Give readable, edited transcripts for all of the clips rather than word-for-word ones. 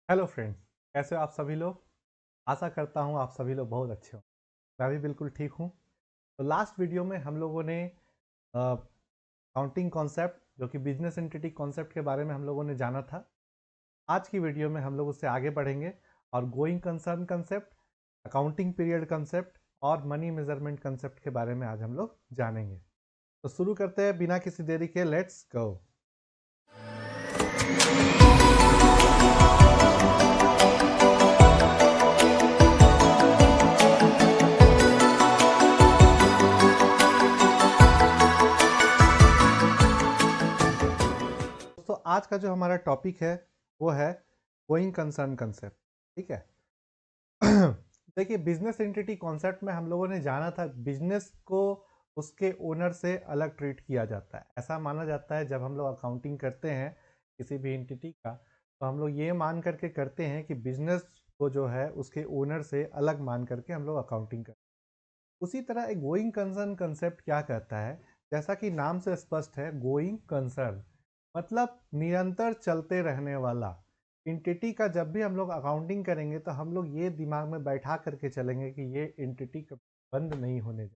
Hello friends, कैसे हो आप सभी लोग। आशा करता हूँ आप सभी लोग बहुत अच्छे हो। मैं भी बिल्कुल ठीक हूँ। तो लास्ट वीडियो में हम लोगों ने अकाउंटिंग कॉन्सेप्ट जो कि बिजनेस एंटिटी कॉन्सेप्ट के बारे में हम लोगों ने जाना था। आज की वीडियो में हम लोग उससे आगे बढ़ेंगे और going concern concept, accounting period concept और मनी मेजरमेंट कंसेप्ट के बारे में आज हम लोग जानेंगे। तो शुरू करते हैं बिना किसी देरी के, लेट्स गो। दोस्तों, आज का जो हमारा टॉपिक है वो है गोइंग कंसर्न कंसेप्ट। ठीक है। देखिए, बिजनेस एंटिटी कॉन्सेप्ट में हम लोगों ने जाना था बिजनेस को उसके ओनर से अलग ट्रीट किया जाता है। ऐसा माना जाता है जब हम लोग अकाउंटिंग करते हैं किसी भी एंटिटी का, तो हम लोग ये मान करके करते हैं कि बिजनेस को जो है उसके ओनर से अलग मान करके हम लोग अकाउंटिंग करते हैं। उसी तरह एक गोइंग कंसर्न कंसेप्ट क्या कहता है, जैसा कि नाम से स्पष्ट है, गोइंग कंसर्न मतलब निरंतर चलते रहने वाला एंटिटी का। जब भी हम लोग अकाउंटिंग करेंगे तो हम लोग ये दिमाग में बैठा करके चलेंगे कि ये एंटिटी बंद नहीं होने दें।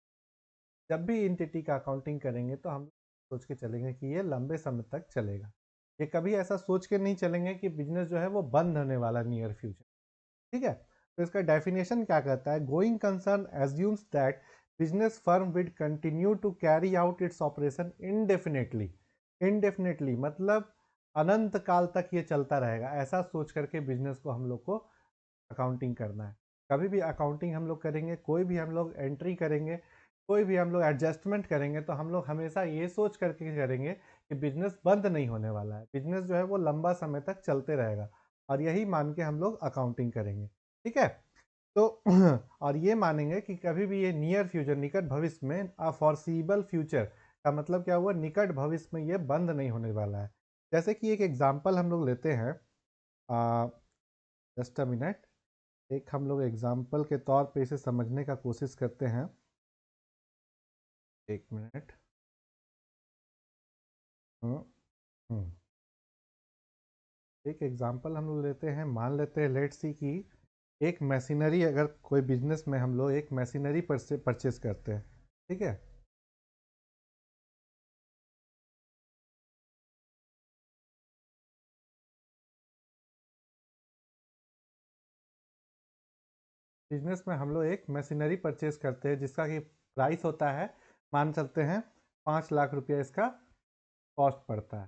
जब भी एंटिटी का अकाउंटिंग करेंगे तो हम सोच के चलेंगे कि ये लंबे समय तक चलेगा। ये कभी ऐसा सोच के नहीं चलेंगे कि बिजनेस जो है वो बंद होने वाला नियर फ्यूचर। ठीक है। तो इसका डेफिनेशन क्या कहता है, going concern assumes that business firm will continue to carry out its operation indefinitely. Indefinitely मतलब अनंत काल तक ये चलता रहेगा, ऐसा सोच करके बिजनेस को हम लोग को अकाउंटिंग करना है। कभी भी अकाउंटिंग हम लोग करेंगे, कोई भी हम लोग एंट्री करेंगे, कोई भी हम लोग एडजस्टमेंट करेंगे, तो हम लोग हमेशा ये सोच करके करेंगे कि बिजनेस बंद नहीं होने वाला है, बिजनेस जो है वो लंबा समय तक चलते रहेगा। और यही मान के हम लोग अकाउंटिंग करेंगे। ठीक है। तो और ये मानेंगे कि कभी भी ये नियर फ्यूचर, निकट भविष्य में, अफॉरसीबल फ्यूचर का मतलब क्या हुआ, निकट भविष्य में ये बंद नहीं होने वाला है। जैसे कि एक एग्जांपल हम लोग लेते हैं। Just a minute. एक हम लोग एग्जांपल के तौर पे इसे समझने का कोशिश करते हैं। एक मिनट। हम्म हम्म। एक एग्जांपल हम लोग लेते हैं, मान लेते हैं, लेट्स सी कि एक मशीनरी, अगर कोई बिजनेस में हम लोग एक मशीनरी परचेज करते हैं। ठीक है। बिजनेस में हम लोग एक मशीनरी परचेज करते हैं जिसका कि प्राइस होता है, मान चलते हैं 5 लाख रुपया इसका कॉस्ट पड़ता है।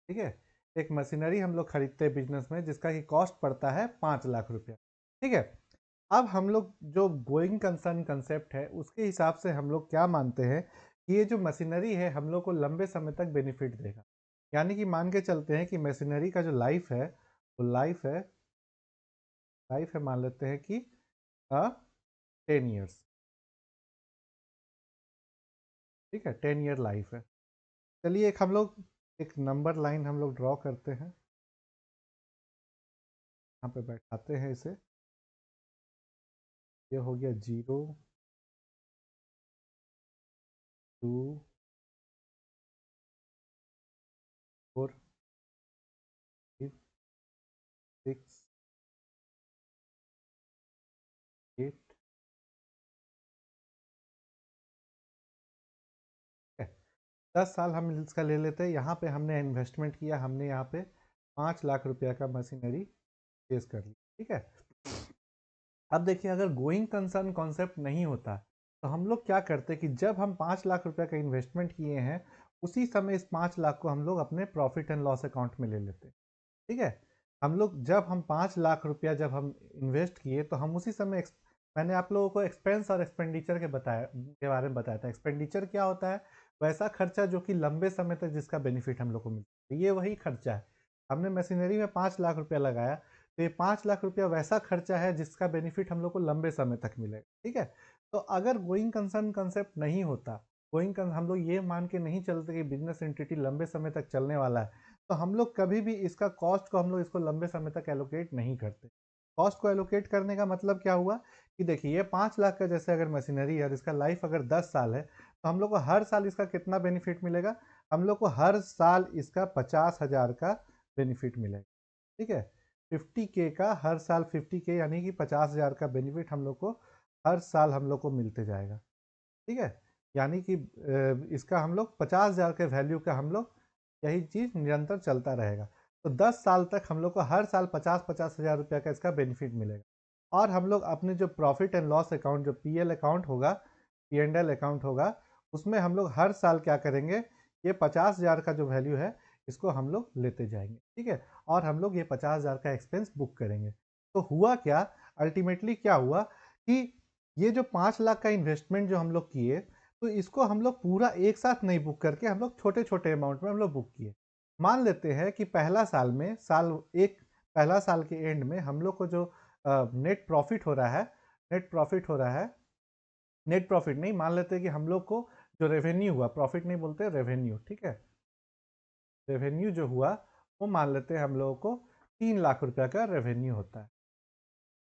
ठीक है। एक मशीनरी हम लोग खरीदते हैं बिजनेस में जिसका कि कॉस्ट पड़ता है 5 लाख रुपया। ठीक है। अब हम लोग जो गोइंग कंसर्न कंसेप्ट है उसके हिसाब से हम लोग क्या मानते हैं कि ये जो मशीनरी है हम लोग को लंबे समय तक बेनिफिट देगा। यानी कि मान के चलते हैं कि मशीनरी का जो लाइफ है वो लाइफ है मान लेते हैं कि 10 ईयर्स। ठीक है, 10 ईयर लाइफ है। चलिए एक हम लोग एक नंबर लाइन हम लोग ड्रॉ करते हैं, यहाँ पे बैठाते हैं इसे। ये हो गया 0, 2, 4, 5, 6, 8 है। 10 साल हम इसका ले लेते हैं। यहाँ पे हमने इन्वेस्टमेंट किया, हमने यहाँ पे 5 लाख रुपया का मशीनरी पेश कर ली। ठीक है। अब देखिए, अगर गोइंग कंसर्न कॉन्सेप्ट नहीं होता तो हम लोग क्या करते कि जब हम 5 लाख रुपया का इन्वेस्टमेंट किए हैं उसी समय इस 5 लाख को हम लोग अपने प्रॉफिट एंड लॉस अकाउंट में ले लेते। ठीक है। हम लोग जब हम 5 लाख रुपया जब हम इन्वेस्ट किए तो हम उसी समय मैंने आप लोगों को एक्सपेंस और एक्सपेंडिचर के बारे में बताया था। एक्सपेंडिचर क्या होता है, वैसा खर्चा जो कि लंबे समय तक जिसका बेनिफिट हम लोग को मिलता है, ये वही खर्चा है। हमने मशीनरी में 5 लाख रुपया लगाया तो ये 5 लाख रुपया वैसा खर्चा है जिसका बेनिफिट हम लोग को लंबे समय तक मिलेगा। ठीक है। तो अगर गोइंग कंसर्न कंसेप्ट नहीं होता, हम लोग ये मान के नहीं चलते कि बिजनेस एंटिटी लंबे समय तक चलने वाला है, तो हम लोग कभी भी इसका कॉस्ट को हम लोग इसको लंबे समय तक एलोकेट नहीं करते। कॉस्ट को एलोकेट करने का मतलब क्या हुआ कि देखिए, ये 5 लाख का जैसे अगर मशीनरी है और इसका लाइफ अगर 10 साल है तो हम लोग को हर साल इसका कितना बेनिफिट मिलेगा, हम लोग को हर साल इसका 50,000 का बेनिफिट मिलेगा। ठीक है। 50K का हर साल 50K यानी कि 50,000 का बेनिफिट हम लोग को हर साल हम लोग को मिलते जाएगा। ठीक है, यानी कि इसका हम लोग 50,000 के वैल्यू का हम लोग यही चीज़ निरंतर चलता रहेगा। तो 10 साल तक हम लोग को हर साल 50-50 हज़ार रुपये का इसका बेनिफिट मिलेगा। और हम लोग अपने जो प्रॉफिट एंड लॉस अकाउंट, जो पीएल अकाउंट होगा, पी&एल अकाउंट होगा, उसमें हम लोग हर साल क्या करेंगे, ये 50,000 का जो वैल्यू है इसको हम लोग लेते जाएंगे। ठीक है, और हम लोग ये 50,000 का एक्सपेंस बुक करेंगे। तो हुआ क्या, अल्टीमेटली क्या हुआ कि ये जो 5 लाख का इन्वेस्टमेंट जो हम लोग किए, तो इसको हम लोग पूरा एक साथ नहीं बुक करके हम लोग छोटे छोटे अमाउंट में हम लोग बुक किए। मान लेते हैं कि पहला साल में पहला साल के एंड में हम लोग को जो नेट प्रॉफिट हो रहा है, नेट प्रॉफिट हो रहा है, नेट प्रॉफिट नहीं, मान लेते हैं कि हम लोग को जो रेवेन्यू हुआ, प्रॉफिट नहीं बोलते, रेवेन्यू, ठीक है, रेवेन्यू जो हुआ वो मान लेते हैं हम लोगों को 3 लाख रुपया का रेवेन्यू होता है।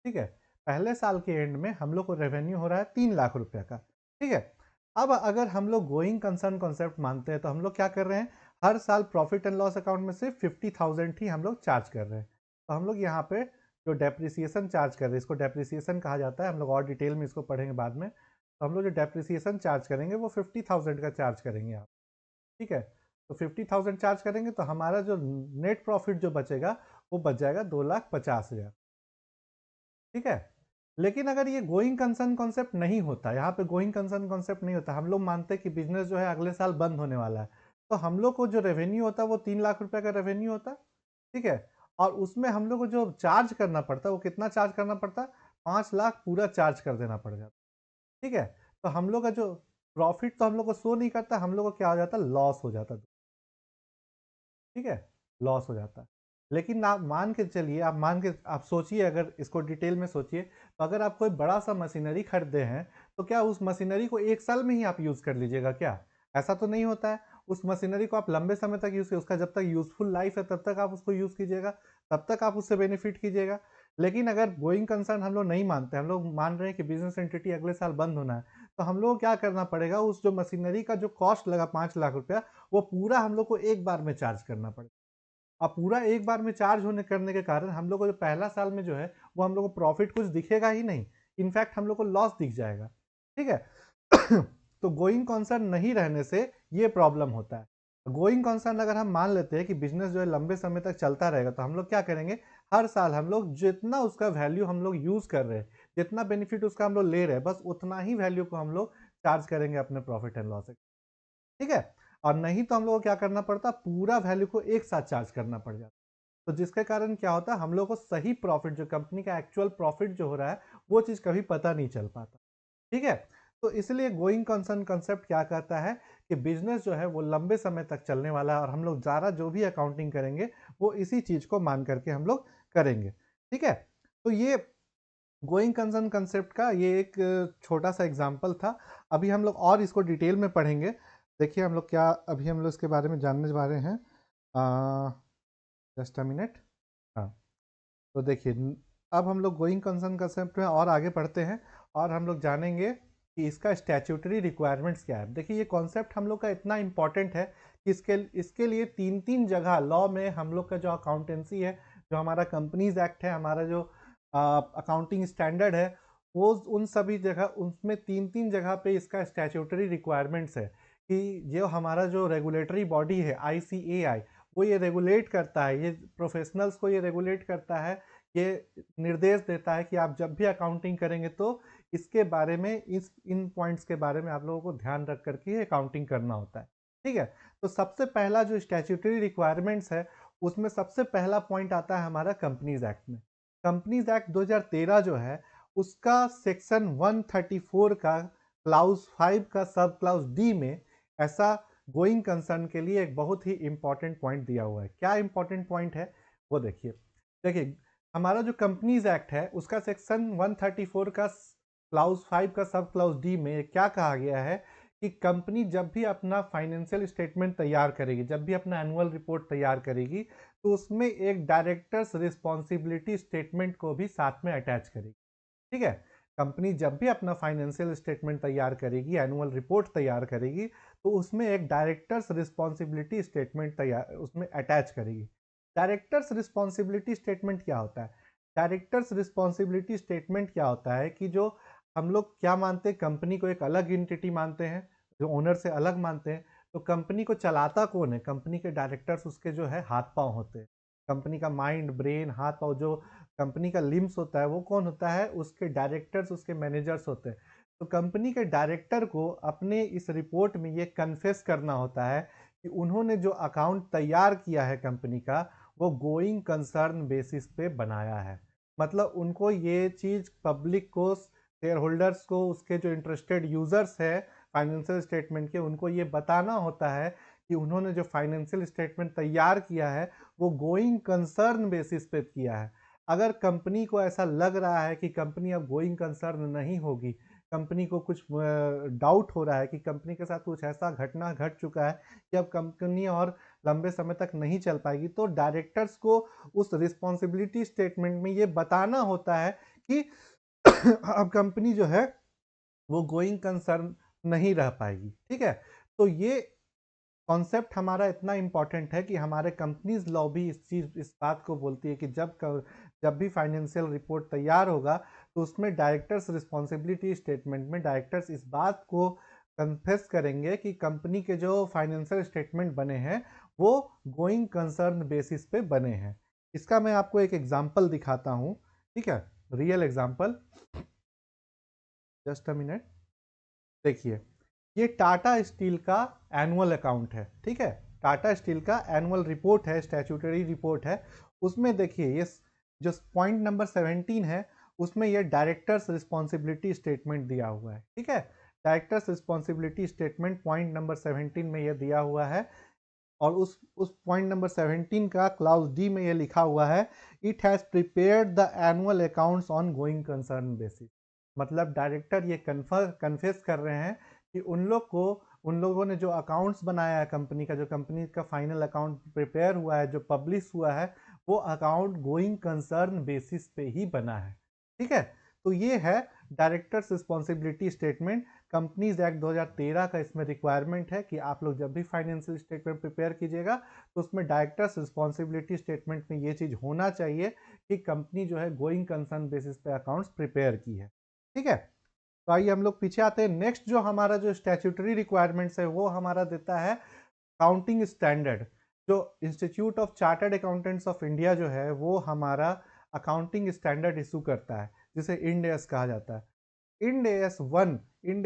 ठीक है, पहले साल के एंड में हम लोग को रेवेन्यू हो रहा है 3 लाख रुपया का। ठीक है, अब अगर हम लोग गोइंग कंसर्न कॉन्सेप्ट मानते हैं तो हम लोग क्या कर रहे हैं, हर साल प्रॉफिट एंड लॉस अकाउंट में से 50,000 ही हम लोग चार्ज कर रहे हैं। तो हम लोग यहाँ पे जो डेप्रिसिएशन चार्ज कर रहे हैं, इसको डेप्रिसिएशन कहा जाता है, हम लोग और डिटेल में इसको पढ़ेंगे बाद में। तो हम लोग जो डेप्रिसिएशन चार्ज करेंगे वो 50,000 का चार्ज करेंगे आप। ठीक है, तो 50,000 चार्ज करेंगे तो हमारा जो नेट प्रॉफिट जो बचेगा वो बच जाएगा 2,50,000। ठीक है, लेकिन अगर ये गोइंग कंसर्न कॉन्सेप्ट नहीं होता, यहाँ पे गोइंग कंसर्न कॉन्सेप्ट नहीं होता, हम लोग मानते हैं कि बिजनेस जो है अगले साल बंद होने वाला है, तो हम लोग को जो रेवेन्यू होता है वो 3 लाख रुपए का रेवेन्यू होता है। ठीक है, और उसमें हम लोग को जो चार्ज करना पड़ता है वो कितना चार्ज करना पड़ता है, 5 लाख पूरा चार्ज कर देना पड़ जाता है। ठीक है, तो हम लोग का जो प्रॉफिट तो हम लोग को शो नहीं करता, हम लोग को क्या हो जाता है, लॉस हो जाता है। ठीक है, लॉस हो जाता है। लेकिन आप मान के चलिए, आप सोचिए, अगर इसको डिटेल में सोचिए, तो अगर आप कोई बड़ा सा मशीनरी खरीदे हैं तो क्या उस मशीनरी को एक साल में ही आप यूज़ कर लीजिएगा क्या? ऐसा तो नहीं होता है। उस मशीनरी को आप लंबे समय तक यूज़, उसका जब तक यूज़फुल लाइफ है तब तक आप उसको यूज़ कीजिएगा, तब तक आप उससे बेनिफिट कीजिएगा। लेकिन अगर गोइंग कंसर्न हम लोग नहीं मानते, हम लोग मान रहे हैं कि बिजनेस एंटिटी अगले साल बंद होना है, तो हम लोग को क्या करना पड़ेगा, उस जो मशीनरी का जो कॉस्ट लगा 5 लाख रुपया, वो पूरा हम लोग को एक बार में चार्ज करना पड़ेगा। अब पूरा एक बार में चार्ज होने करने के कारण हम लोग को जो पहला साल में जो है वो हम लोग को प्रॉफिट कुछ दिखेगा ही नहीं, इनफैक्ट हम लोग को लॉस दिख जाएगा। ठीक है, तो गोइंग कंसर्न नहीं रहने से ये प्रॉब्लम होता है। गोइंग कंसर्न अगर हम मान लेते हैं कि बिजनेस जो है लंबे समय तक चलता रहेगा, तो हम लोग क्या करेंगे, हर साल हम लोग जितना उसका वैल्यू हम लोग यूज कर रहे हैं, जितना बेनिफिट उसका हम लोग ले रहे हैं, बस उतना ही वैल्यू को हम लोग चार्ज करेंगे अपने प्रॉफिट एंड लॉस। ठीक है, और नहीं तो हम लोग को क्या करना पड़ता, पूरा वैल्यू को एक साथ चार्ज करना पड़ जाता। तो जिसके कारण क्या होता है, हम लोग को सही प्रॉफिट, जो कंपनी का एक्चुअल प्रॉफिट जो हो रहा है, वो चीज़ कभी पता नहीं चल पाता। ठीक है, तो इसलिए गोइंग कंसर्न कंसेप्ट क्या कहता है कि बिजनेस जो है वो लंबे समय तक चलने वाला है, और हम लोग ज़्यादा जो भी अकाउंटिंग करेंगे वो इसी चीज़ को मान करके हम लोग करेंगे। ठीक है, तो ये गोइंग कंसर्न कंसेप्ट का ये एक छोटा सा एग्जाम्पल था। अभी हम लोग और इसको डिटेल में पढ़ेंगे। देखिए हम लोग क्या, अभी हम लोग इसके बारे में जानने वाले हैं। Just a minute. हाँ, तो देखिए अब हम लोग गोइंग कंसर्न कंसेप्ट में और आगे बढ़ते हैं, और हम लोग जानेंगे कि इसका स्टैट्यूटरी रिक्वायरमेंट्स क्या है। देखिए ये कॉन्सेप्ट हम लोग का इतना इंपॉर्टेंट है कि इसके लिए तीन तीन जगह लॉ में हम लोग का जो अकाउंटेंसी है, जो हमारा कंपनीज एक्ट है, हमारा जो अकाउंटिंग स्टैंडर्ड है, वो उन सभी जगह, उसमें तीन तीन जगह पे इसका स्टैट्यूटरी रिक्वायरमेंट्स है कि जो हमारा जो रेगुलेटरी बॉडी है ICAI, वो ये रेगुलेट करता है, ये प्रोफेशनल्स को ये रेगुलेट करता है, ये निर्देश देता है कि आप जब भी अकाउंटिंग करेंगे तो इसके बारे में, इन पॉइंट्स के बारे में आप लोगों को ध्यान रख करके अकाउंटिंग करना होता है। ठीक है, तो सबसे पहला जो स्टैट्यूटरी रिक्वायरमेंट्स है, उसमें सबसे पहला पॉइंट आता है हमारा कंपनीज एक्ट में। कंपनीज एक्ट 2013 जो है, उसका सेक्शन 134 का क्लाउज 5 का सब क्लाउज डी में ऐसा गोइंग कंसर्न के लिए एक बहुत ही इंपॉर्टेंट पॉइंट दिया हुआ है। क्या इंपॉर्टेंट पॉइंट है वो देखिए। देखिए हमारा जो कंपनीज एक्ट है उसका सेक्शन 134 का क्लाउज 5 का सब क्लाउज डी में क्या कहा गया है कि कंपनी जब भी अपना फाइनेंशियल स्टेटमेंट तैयार करेगी, जब भी अपना एनुअल रिपोर्ट तैयार करेगी, तो उसमें एक डायरेक्टर्स रिस्पॉन्सिबिलिटी स्टेटमेंट को भी साथ में अटैच करेगी। ठीक है, कंपनी जब भी अपना फाइनेंशियल स्टेटमेंट तैयार करेगी, एनुअल रिपोर्ट तैयार करेगी, तो उसमें एक डायरेक्टर्स रिस्पॉन्सिबिलिटी स्टेटमेंट तैयार उसमें अटैच करेगी। डायरेक्टर्स रिस्पॉन्सिबिलिटी स्टेटमेंट क्या होता है? डायरेक्टर्स रिस्पॉन्सिबिलिटी स्टेटमेंट क्या होता है कि जो हम लोग क्या मानते हैं, कंपनी को एक अलग एंटिटी मानते हैं, जो ओनर से अलग मानते हैं, तो कंपनी को चलाता कौन है? कंपनी के डायरेक्टर्स उसके जो है हाथ पांव होते हैं। कंपनी का माइंड, ब्रेन, हाथ पांव, जो कंपनी का लिम्स होता है वो कौन होता है? उसके डायरेक्टर्स, उसके मैनेजर्स होते हैं। तो कंपनी के डायरेक्टर को अपने इस रिपोर्ट में ये कन्फेस करना होता है कि उन्होंने जो अकाउंट तैयार किया है कंपनी का, वो गोइंग कंसर्न बेसिस पे बनाया है। मतलब उनको ये चीज़ पब्लिक को, शेयर होल्डर्स को, उसके जो इंटरेस्टेड यूजर्स है फाइनेंशियल स्टेटमेंट के, उनको ये बताना होता है कि उन्होंने जो फाइनेंशियल स्टेटमेंट तैयार किया है वो गोइंग कंसर्न बेसिस पे किया है। अगर कंपनी को ऐसा लग रहा है कि कंपनी अब गोइंग कंसर्न नहीं होगी, कंपनी को कुछ डाउट हो रहा है कि कंपनी के साथ कुछ ऐसा घटना घट चुका है कि अब कंपनी और लंबे समय तक नहीं चल पाएगी, तो डायरेक्टर्स को उस रिस्पॉन्सिबिलिटी स्टेटमेंट में ये बताना होता है कि अब कंपनी जो है वो गोइंग कंसर्न नहीं रह पाएगी। ठीक है, तो ये कॉन्सेप्ट हमारा इतना इंपॉर्टेंट है कि हमारे कंपनीज लॉ भी इस बात को बोलती है कि जब भी फाइनेंशियल रिपोर्ट तैयार होगा तो उसमें डायरेक्टर्स रिस्पॉन्सिबिलिटी स्टेटमेंट में डायरेक्टर्स इस बात को कन्फेस करेंगे कि कंपनी के जो फाइनेंशियल स्टेटमेंट बने हैं वो गोइंग कंसर्न बेसिस पे बने हैं। इसका मैं आपको एक एग्जांपल दिखाता हूँ। ठीक है, real example, just a minute. देखिए, ये टाटा स्टील का एनुअल अकाउंट है। ठीक है, टाटा स्टील का एनुअल रिपोर्ट है, स्टैट्यूटरी रिपोर्ट है। उसमें देखिए ये जो पॉइंट नंबर 17 है, उसमें ये डायरेक्टर्स रिस्पॉन्सिबिलिटी स्टेटमेंट दिया हुआ है। ठीक है, directors responsibility statement point number 17 में ये दिया हुआ है। और उस पॉइंट नंबर 17 का क्लाउज डी में ये लिखा हुआ है, it has prepared the annual accounts on going concern basis. मतलब डायरेक्टर ये कन्फेस कर रहे हैं कि उन लोगों ने जो अकाउंट्स बनाया है कंपनी का, जो कंपनी का फाइनल अकाउंट प्रिपेयर हुआ है, जो पब्लिश हुआ है, वो अकाउंट गोइंग कंसर्न बेसिस पे ही बना है। ठीक है, तो ये है directors responsibility statement. Companies act 2013 का इसमें रिक्वायरमेंट है कि आप लोग जब भी फाइनेंशियल स्टेटमेंट प्रिपेयर कीजिएगा तो उसमें डायरेक्टर्स रिस्पॉन्सिबिलिटी स्टेटमेंट में ये चीज़ होना चाहिए कि कंपनी जो है गोइंग कंसर्न बेसिस पे अकाउंट्स प्रिपेयर की है। ठीक है, तो आइए हम लोग पीछे आते हैं। नेक्स्ट जो हमारा जो स्टैट्यूटरी रिक्वायरमेंट्स है वो हमारा देता है काउंटिंग स्टैंडर्ड। जो institute of chartered accountants of India जो है वो हमारा अकाउंटिंग स्टैंडर्ड इशू करता है, जिसे इंड एस कहा जाता है। इंड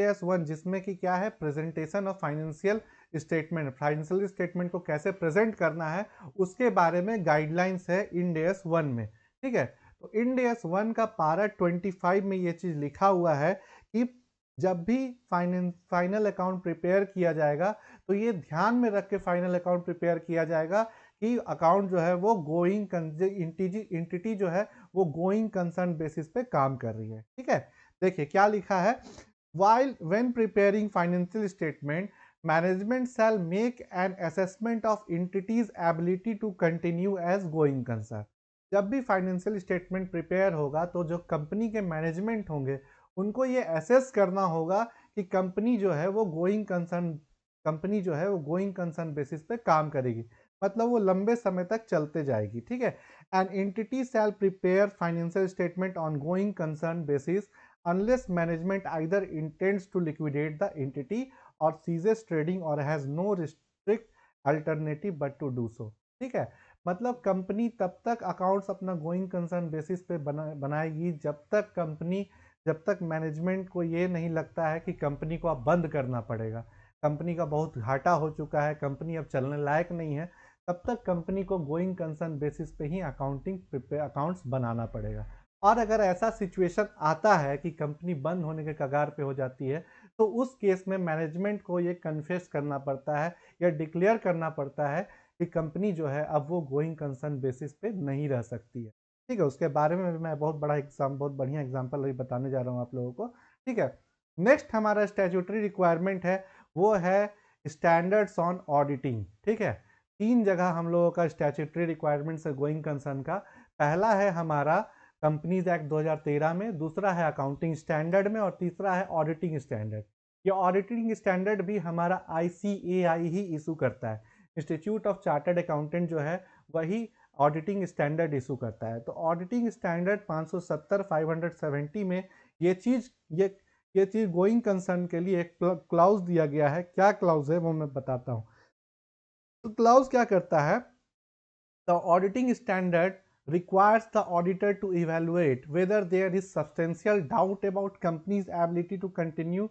एस वन जिसमें कि क्या है, presentation of financial statement, financial statement को कैसे प्रेजेंट करना है उसके बारे में गाइडलाइंस है इंड एस 1 में। ठीक है, तो इंड एस 1 का पारा 25 में ये चीज लिखा हुआ है कि जब भी फाइनल अकाउंट प्रिपेयर किया जाएगा तो ये ध्यान में रख के फाइनल अकाउंट प्रिपेयर किया जाएगा कि अकाउंट जो है वो गोइंग इंटिटी जो है वो गोइंग कंसर्न बेसिस पे काम कर रही है। ठीक है, देखिए क्या लिखा है, while when preparing financial statement, management shall make an assessment of entity's ability to continue as going concern। जब भी फाइनेंशियल स्टेटमेंट प्रिपेयर होगा तो जो कंपनी के मैनेजमेंट होंगे उनको ये एसेस करना होगा कि कंपनी जो है वो गोइंग कंसर्न बेसिस पे काम करेगी, मतलब वो लंबे समय तक चलते जाएगी। ठीक है, an entity shall prepare financial statement on going concern basis unless management either intends to liquidate the entity or ceases trading or has no strict alternative but to do so। ठीक है, मतलब कंपनी तब तक accounts अपना going concern basis पे बनाएगी जब तक मैनेजमेंट को ये नहीं लगता है कि कंपनी को अब बंद करना पड़ेगा, कंपनी का बहुत घाटा हो चुका है, कंपनी अब चलने लायक नहीं है, तब तक कंपनी को गोइंग कंसर्न बेसिस पे ही अकाउंट्स बनाना पड़ेगा। और अगर ऐसा सिचुएशन आता है कि कंपनी बंद होने के कगार पे हो जाती है तो उस केस में मैनेजमेंट को ये कन्फेस करना पड़ता है या डिक्लेयर करना पड़ता है कि कंपनी जो है अब वो गोइंग कंसर्न बेसिस पे नहीं रह सकती है। ठीक है, उसके बारे में भी मैं बहुत बढ़िया एग्जांपल अभी बताने जा रहा हूँ आप लोगों को। ठीक है, नेक्स्ट हमारा स्टैट्यूटरी रिक्वायरमेंट है वो है स्टैंडर्ड्स ऑन ऑडिटिंग। ठीक है, 3 जगह हम लोगों का स्टैट्यूटरी रिक्वायरमेंट्स है गोइंग कंसर्न का। पहला है हमारा कंपनीज एक्ट 2013 में, दूसरा है अकाउंटिंग स्टैंडर्ड में और तीसरा है ऑडिटिंग स्टैंडर्ड। ये ऑडिटिंग स्टैंडर्ड भी हमारा ICAI ही इशू करता है। इंस्टीट्यूट ऑफ चार्टर्ड अकाउंटेंट जो है वही ऑडिटिंग स्टैंडर्ड इशू करता है। तो ऑडिटिंग स्टैंडर्ड 570 570 में ये चीज़ ये ये चीज़ गोइंग कंसर्न के लिए एक क्लाउज दिया गया है। क्या क्लाउज है वो मैं बताता हूँ। तो क्लाउज क्या करता है, the auditing standard requires the auditor to evaluate whether there is substantial doubt about company's ability to continue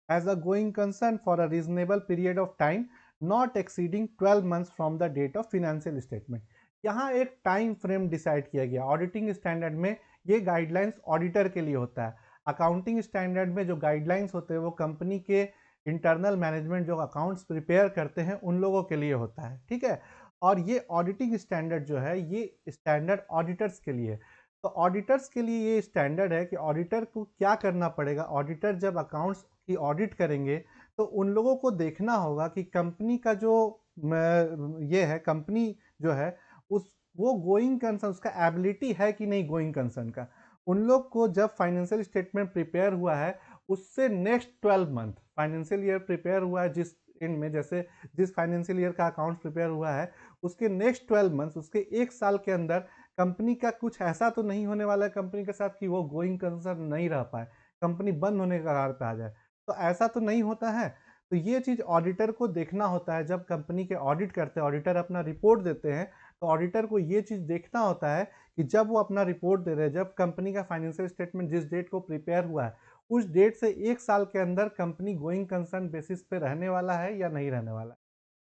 as a going concern for a reasonable period of time not exceeding 12 months from the date of financial statement। यहाँ एक time frame decide किया गया auditing standard में। ये guidelines auditor के लिए होता है। अकाउंटिंग स्टैंडर्ड में जो गाइडलाइंस होते हैं वो कंपनी के इंटरनल मैनेजमेंट जो अकाउंट्स प्रिपेयर करते हैं उन लोगों के लिए होता है, ठीक है। और ये ऑडिटिंग स्टैंडर्ड जो है ये स्टैंडर्ड ऑडिटर्स के लिए। तो ऑडिटर्स के लिए ये स्टैंडर्ड है कि ऑडिटर को क्या करना पड़ेगा। ऑडिटर जब अकाउंट्स की ऑडिट करेंगे तो उन लोगों को देखना होगा कि कंपनी का जो ये है, कंपनी जो है उस वो गोइंग कंसर्न, उसका एबिलिटी है कि नहीं गोइंग कंसर्न का। उन लोग को जब फाइनेंशियल स्टेटमेंट प्रिपेयर हुआ है उससे next 12 month financial year prepare हुआ है जिस इनमें, जैसे जिस फाइनेंशियल ईयर का अकाउंट प्रिपेयर हुआ है उसके नेक्स्ट 12 मंथ्स, उसके एक साल के अंदर कंपनी का कुछ ऐसा तो नहीं होने वाला है कंपनी के साथ कि वो गोइंग कंसर्न नहीं रह पाए, कंपनी बंद होने के कगार पे आ जाए। तो ऐसा तो नहीं होता है। तो ये चीज़ ऑडिटर को देखना होता है। जब कंपनी के ऑडिट करते हैं, ऑडिटर अपना रिपोर्ट देते हैं, तो ऑडिटर को ये चीज़ देखना होता है कि जब वो अपना रिपोर्ट दे रहे हैं, जब कंपनी का फाइनेंशियल स्टेटमेंट जिस डेट को प्रिपेयर हुआ है उस डेट से एक साल के अंदर कंपनी गोइंग कंसर्न बेसिस पे रहने वाला है या नहीं रहने वाला है।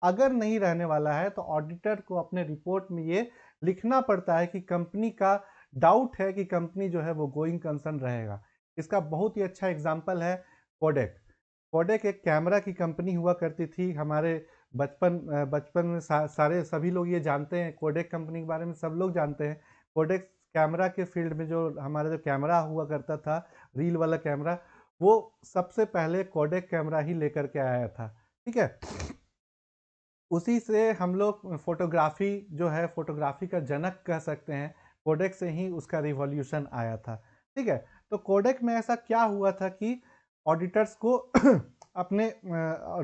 अगर नहीं रहने वाला है तो ऑडिटर को अपने रिपोर्ट में ये लिखना पड़ता है कि कंपनी का डाउट है कि कंपनी जो है वो गोइंग कंसर्न रहेगा। इसका बहुत ही अच्छा एग्जांपल है कोडेक। कोडेक एक कैमरा की कंपनी हुआ करती थी। हमारे बचपन में सारे सभी लोग ये जानते हैं, कोडेक कंपनी के बारे में सब लोग जानते हैं। कोडेक कैमरा के फील्ड में जो हमारा जो कैमरा हुआ करता था, रील वाला कैमरा, वो सबसे पहले कोडेक कैमरा ही लेकर के आया था, ठीक है। उसी से हम लोग फोटोग्राफी जो है, फोटोग्राफी का जनक कह सकते हैं। कोडेक से ही उसका रिवॉल्यूशन आया था, ठीक है। तो कोडेक में ऐसा क्या हुआ था कि ऑडिटर्स को अपने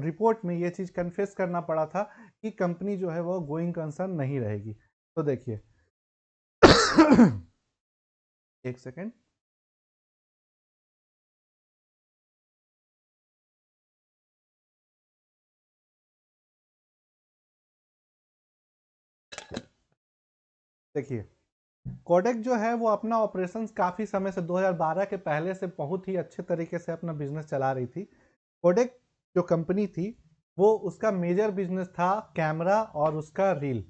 रिपोर्ट में ये चीज़ कन्फेस करना पड़ा था कि कंपनी जो है वो गोइंग कंसर्न नहीं रहेगी। तो देखिए एक सेकेंड। देखिए कोडेक जो है वो अपना ऑपरेशंस काफ़ी समय से 2012 के पहले से बहुत ही अच्छे तरीके से अपना बिजनेस चला रही थी। कोडेक जो कंपनी थी वो उसका मेजर बिजनेस था कैमरा और उसका रील,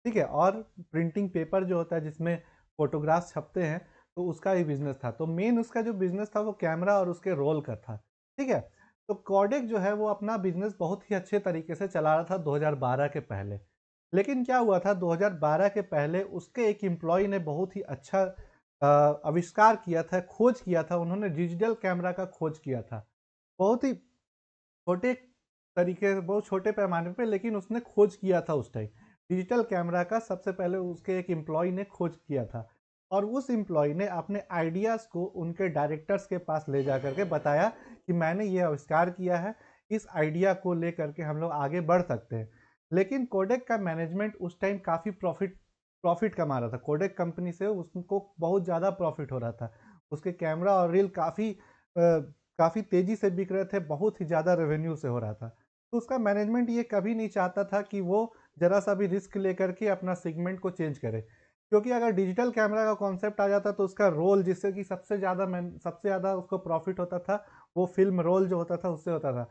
ठीक है, और प्रिंटिंग पेपर जो होता है जिसमें फोटोग्राफ्स छपते हैं, तो उसका ही बिजनेस था। तो मेन उसका जो बिजनेस था वो कैमरा और उसके रोल का था, ठीक है। तो कोडेक जो है वो अपना बिजनेस बहुत ही अच्छे तरीके से चला रहा था 2012 के पहले। लेकिन क्या हुआ था 2012 के पहले उसके एक एम्प्लॉय ने बहुत ही अच्छा आविष्कार किया था, खोज किया था। उन्होंने डिजिटल कैमरा का खोज किया था, बहुत ही छोटे तरीके से, बहुत छोटे पैमाने पे, लेकिन उसने खोज किया था उस टाइम। डिजिटल कैमरा का सबसे पहले उसके एक एम्प्लॉय ने खोज किया था और उस एम्प्लॉय ने अपने आइडियाज़ को उनके डायरेक्टर्स के पास ले जा करके बताया कि मैंने ये आविष्कार किया है, इस आइडिया को लेकर के हम लोग आगे बढ़ सकते हैं। लेकिन कोडेक का मैनेजमेंट उस टाइम काफ़ी प्रॉफिट कमा रहा था। कोडेक कंपनी से उसको बहुत ज़्यादा प्रॉफिट हो रहा था। उसके कैमरा और रील काफ़ी तेज़ी से बिक रहे थे, बहुत ही ज़्यादा रेवेन्यू से हो रहा था। तो उसका मैनेजमेंट ये कभी नहीं चाहता था कि वो ज़रा सा भी रिस्क लेकर के अपना सेगमेंट को चेंज करे, क्योंकि अगर डिजिटल कैमरा का कॉन्सेप्ट आ जाता तो उसका रोल, जिससे कि सबसे ज़्यादा उसको प्रॉफिट होता था, वो फिल्म रोल जो होता था उससे होता था।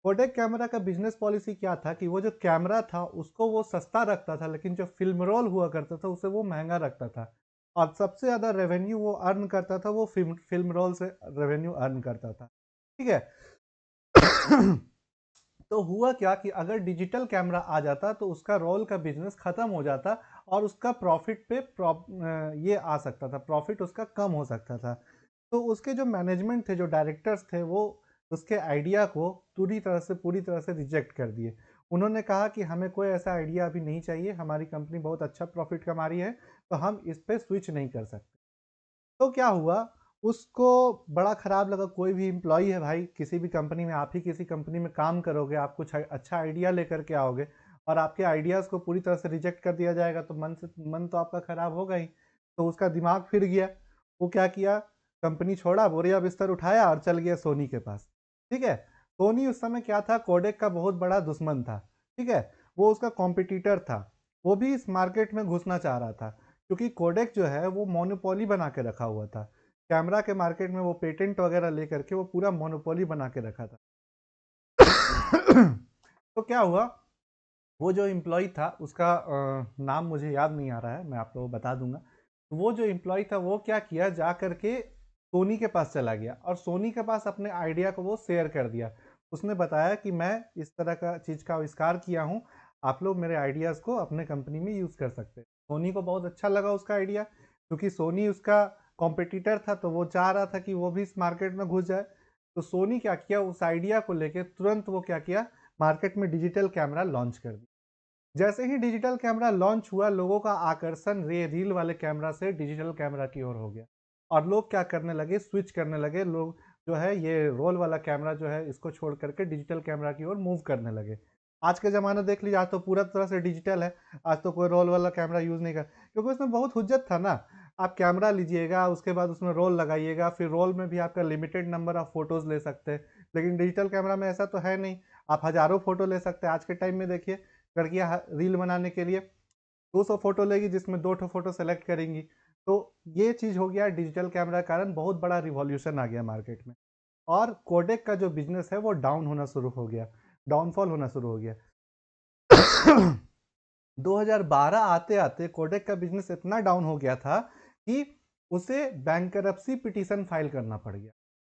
कोडेक कैमरा का बिजनेस पॉलिसी क्या था कि वो जो कैमरा था उसको वो सस्ता रखता था, लेकिन जो फिल्म रोल हुआ करता था उसे वो महंगा रखता था। और सबसे ज़्यादा रेवेन्यू वो अर्न करता था, वो फिल्म रोल से रेवेन्यू अर्न करता था, ठीक है। तो हुआ क्या कि अगर डिजिटल कैमरा आ जाता तो उसका रोल का बिजनेस खत्म हो जाता और उसका प्रॉफिट पे ये आ सकता था, प्रॉफिट उसका कम हो सकता था। तो उसके जो मैनेजमेंट थे, जो डायरेक्टर्स थे, वो उसके आइडिया को पूरी तरह से रिजेक्ट कर दिए। उन्होंने कहा कि हमें कोई ऐसा आइडिया अभी नहीं चाहिए, हमारी कंपनी बहुत अच्छा प्रॉफिट कमा रही है, तो हम इस पे स्विच नहीं कर सकते। तो क्या हुआ, उसको बड़ा खराब लगा। कोई भी एम्प्लॉय है भाई, किसी भी कंपनी में, आप ही किसी कंपनी में काम करोगे, आप कुछ अच्छा आइडिया लेकर के आओगे और आपके आइडियाज़ को पूरी तरह से रिजेक्ट कर दिया जाएगा, तो मन तो आपका खराब होगा ही। तो उसका दिमाग फिर गया, वो क्या किया, कंपनी छोड़ा, बोरिया बिस्तर उठाया और चल गया सोनी के पास। ठीक है, सोनी उस समय क्या था, कोडेक का बहुत बड़ा दुश्मन था। ठीक है, वो उसका कॉम्पिटिटर था। वो भी इस मार्केट में घुसना चाह रहा था, क्योंकि कोडेक जो है वो मोनोपोली बना के रखा हुआ था। कैमरा के मार्केट में वो पेटेंट वगैरह लेकर के वो पूरा मोनोपोली बना के रखा था। तो क्या हुआ, वो जो एम्प्लॉय था उसका नाम मुझे याद नहीं आ रहा है, मैं आप लोगों को बता दूंगा। तो वो जो एम्प्लॉय था वो क्या किया, जा करके सोनी के पास चला गया और सोनी के पास अपने आइडिया को वो शेयर कर दिया। उसने बताया कि मैं इस तरह का चीज़ का आविष्कार किया हूँ, आप लोग मेरे आइडियाज़ को अपने कंपनी में यूज़ कर सकते हैं। सोनी को बहुत अच्छा लगा उसका आइडिया, क्योंकि सोनी उसका कॉम्पिटिटर था, तो वो चाह रहा था कि वो भी इस मार्केट में घुस जाए। तो सोनी क्या किया, उस आइडिया को लेके तुरंत वो क्या किया, मार्केट में डिजिटल कैमरा लॉन्च कर दिया। जैसे ही डिजिटल कैमरा लॉन्च हुआ, लोगों का आकर्षण रील वाले कैमरा से डिजिटल कैमरा की ओर हो गया और लोग क्या करने लगे, स्विच करने लगे। लोग जो है ये रोल वाला कैमरा जो है इसको छोड़ करके डिजिटल कैमरा की ओर मूव करने लगे। आज के ज़माना देख लीजिए, आज तो पूरा तरह से डिजिटल है। आज तो कोई रोल वाला कैमरा यूज़ नहीं कर, क्योंकि उसमें बहुत हुज्जत था ना। आप कैमरा लीजिएगा, उसके बाद उसमें रोल लगाइएगा, फिर रोल में भी आपका लिमिटेड नंबर ऑफ फोटोज़ ले सकते हैं। लेकिन डिजिटल कैमरा में ऐसा तो है नहीं, आप हज़ारों फ़ोटो ले सकते हैं। आज के टाइम में देखिए, लड़कियां रील बनाने के लिए 200 फोटो लेगी, जिसमें 2 फोटो सेलेक्ट करेंगी। तो ये चीज़ हो गया डिजिटल कैमरा के कारण, बहुत बड़ा रिवॉल्यूशन आ गया मार्केट में। और कोडेक का जो बिजनेस है वो डाउन होना शुरू हो गया, डाउनफॉल होना शुरू हो गया। 2012 आते आते कोडेक का बिजनेस इतना डाउन हो गया था कि उसे बैंकरप्सी पिटीशन फाइल करना पड़ गया।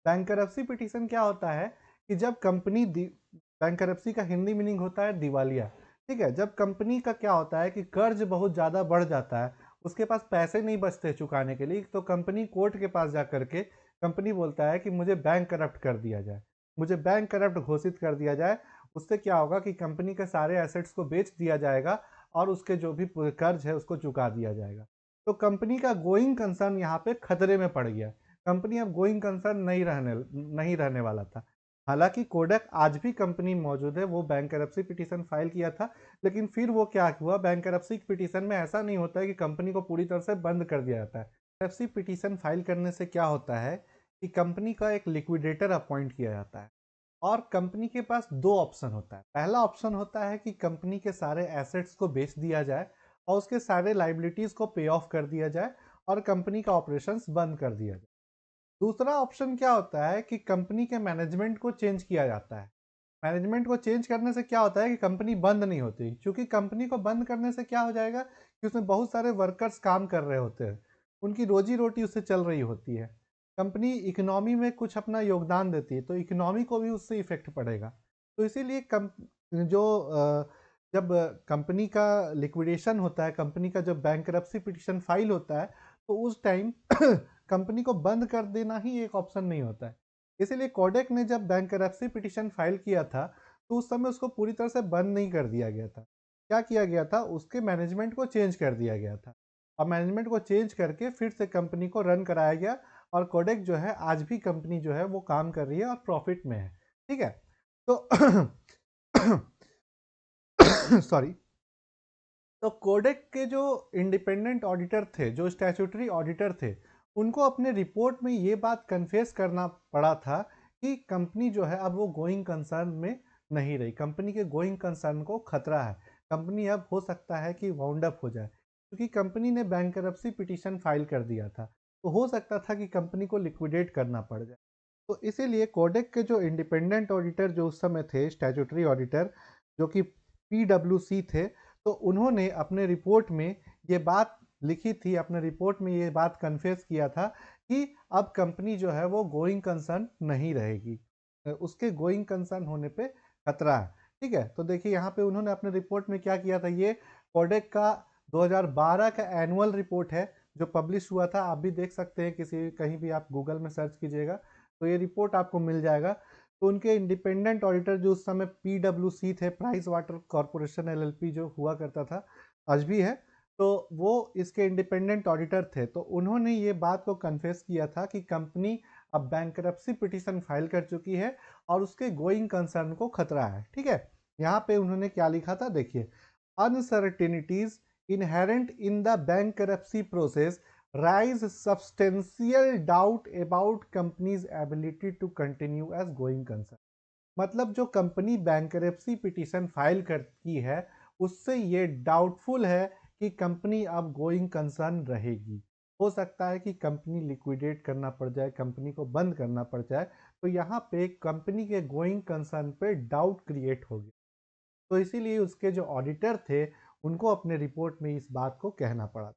बैंकरप्सी पिटीशन क्या होता है कि जब कंपनी, बैंकरप्सी का हिंदी मीनिंग होता है दिवालिया। ठीक है, जब कंपनी का क्या होता है कि कर्ज बहुत ज़्यादा बढ़ जाता है, उसके पास पैसे नहीं बचते चुकाने के लिए, तो कंपनी कोर्ट के पास जा करके कंपनी बोलता है कि मुझे बैंक करप्ट कर दिया जाए, मुझे बैंक करप्ट घोषित कर दिया जाए। उससे क्या होगा कि कंपनी के सारे एसेट्स को बेच दिया जाएगा और उसके जो भी कर्ज है उसको चुका दिया जाएगा। तो कंपनी का गोइंग कंसर्न यहाँ पे खतरे में पड़ गया। कंपनी अब गोइंग कंसर्न नहीं रहने वाला था। हालांकि कोडक आज भी कंपनी मौजूद है, वो बैंकरप्सी पिटीशन फाइल किया था। लेकिन फिर वो क्या हुआ, बैंकरप्सी पिटीशन में ऐसा नहीं होता है कि कंपनी को पूरी तरह से बंद कर दिया जाता है। बैंकरप्सी पिटीशन फाइल करने से क्या होता है कि कंपनी का एक लिक्विडेटर अपॉइंट किया जाता है और कंपनी के पास दो ऑप्शन होता है। पहला ऑप्शन होता है कि कंपनी के सारे एसेट्स को बेच दिया जाए और उसके सारे लाइबिलिटीज को पे ऑफ कर दिया जाए और कंपनी का ऑपरेशंस बंद कर दिया जाए। दूसरा ऑप्शन क्या होता है कि कंपनी के मैनेजमेंट को चेंज किया जाता है। मैनेजमेंट को चेंज करने से क्या होता है कि कंपनी बंद नहीं होती, क्योंकि कंपनी को बंद करने से क्या हो जाएगा कि उसमें बहुत सारे वर्कर्स काम कर रहे होते हैं, उनकी रोजी रोटी उससे चल रही होती है। कंपनी इकोनॉमी में कुछ अपना योगदान देती है, तो इकोनॉमी को भी उससे इफेक्ट पड़ेगा। तो इसीलिए जो जब कंपनी का लिक्विडेशन होता है, कंपनी का जब बैंकरप्सी पिटीशन फाइल होता है, तो उस टाइम कंपनी को बंद कर देना ही एक ऑप्शन नहीं होता है। इसीलिए कोडेक ने जब बैंकरप्सी पिटीशन फाइल किया था, तो उस समय उसको पूरी तरह से बंद नहीं कर दिया गया था। क्या किया गया था, उसके मैनेजमेंट को चेंज कर दिया गया था और मैनेजमेंट को चेंज करके फिर से कंपनी को रन कराया गया। और कोडेक जो है, आज भी कंपनी जो है वो काम कर रही है और प्रॉफिट में है। ठीक है, तो सॉरी, तो कोडेक के जो इंडिपेंडेंट ऑडिटर थे, जो स्टैट्यूटरी ऑडिटर थे, उनको अपने रिपोर्ट में ये बात कन्फेस करना पड़ा था कि कंपनी जो है अब वो गोइंग कंसर्न में नहीं रही। कंपनी के गोइंग कंसर्न को खतरा है, कंपनी अब हो सकता है कि वाउंड अप हो जाए, क्योंकि कंपनी ने बैंकरप्सी पिटीशन फाइल कर दिया था। तो हो सकता था कि कंपनी को लिक्विडेट करना पड़ जाए। तो इसीलिए कोडेक के जो इंडिपेंडेंट ऑडिटर जो उस समय थे, स्टैट्यूटरी ऑडिटर, जो कि पीडब्ल्यूसी थे, तो उन्होंने अपने रिपोर्ट में ये बात लिखी थी, अपने रिपोर्ट में ये बात कन्फेस किया था कि अब कंपनी जो है वो गोइंग कंसर्न नहीं रहेगी, उसके गोइंग कंसर्न होने पे खतरा है। ठीक है, तो देखिए यहाँ पे उन्होंने अपने रिपोर्ट में क्या किया था, ये कोडेक का 2012 का एनुअल रिपोर्ट है जो पब्लिश हुआ था। आप भी देख सकते हैं, किसी कहीं भी आप गूगल में सर्च कीजिएगा तो ये रिपोर्ट आपको मिल जाएगा। तो उनके इंडिपेंडेंट ऑडिटर जो उस समय पीडब्ल्यूसी थे, प्राइस वाटर कॉरपोरेशन एलएलपी जो हुआ करता था, आज भी है, तो वो इसके इंडिपेंडेंट ऑडिटर थे। तो उन्होंने ये बात को कन्फेस किया था कि कंपनी अब बैंकरप्सी पिटीशन फाइल कर चुकी है और उसके गोइंग कंसर्न को खतरा है। ठीक है, यहाँ पे उन्होंने क्या लिखा था देखिए, uncertainties inherent in the bankruptcy process raise substantial doubt about company's ability to continue as going concern. मतलब जो कंपनी बैंकरप्सी पिटीशन फाइल की है उससे ये डाउटफुल है कि कंपनी अब गोइंग कंसर्न रहेगी। हो सकता है कि कंपनी लिक्विडेट करना पड़ जाए, कंपनी को बंद करना पड़ जाए, तो यहाँ पे कंपनी के गोइंग कंसर्न पे डाउट क्रिएट हो गया। तो इसीलिए उसके जो ऑडिटर थे उनको अपने रिपोर्ट में इस बात को कहना पड़ा।